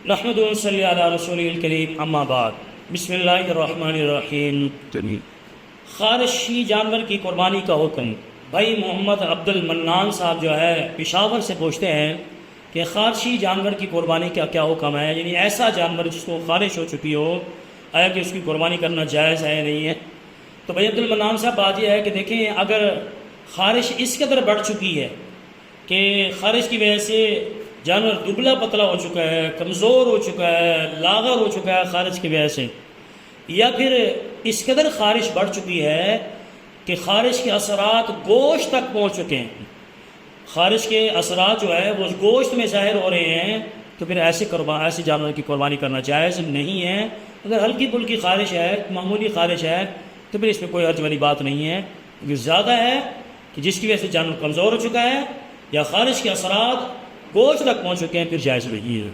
नहमदुहु व नसल्ली अला रसूलिल करीम अम्मा बाद बिस्मिल्लाहिर्रहमानिर्रहीम। खारिशी जानवर की कुर्बानी का हुक्म। भाई मोहम्मद अब्दुल मन्नान साहब जो है पेशावर से पूछते हैं कि खारिशी जानवर की कुर्बानी का क्या हुक्म है, यानी ऐसा जानवर जिसको खारिश हो चुकी हो, आया कि उसकी कुर्बानी करना जायज़ है नहीं है। तो भाई अब्दुल मन्नान साहब बात यह है कि देखें, अगर खारिश इस कदर बढ़ चुकी है कि खारिश की वजह से जानवर दुबला पतला हो चुका है, कमज़ोर हो चुका है, लागर हो चुका है खारिश की वजह से, या फिर इस कदर खारिश बढ़ चुकी है कि खारिश के असरात गोश्त तक पहुँच चुके हैं, खारिश के असरात जो है वो गोश्त में ज़ाहिर हो रहे हैं, तो फिर ऐसे जानवर की कुर्बानी करना जायज़ नहीं है। अगर हल्की फुल्की खारिश है, मामूली खारिश है, तो फिर इसमें कोई हर्ज वाली बात नहीं है। क्योंकि ज़्यादा है कि जिसकी वजह से जानवर कमज़ोर हो चुका है या खारिश के असरात गोश्त तक पहुँच चुके हैं, फिर जायज़ नहीं है।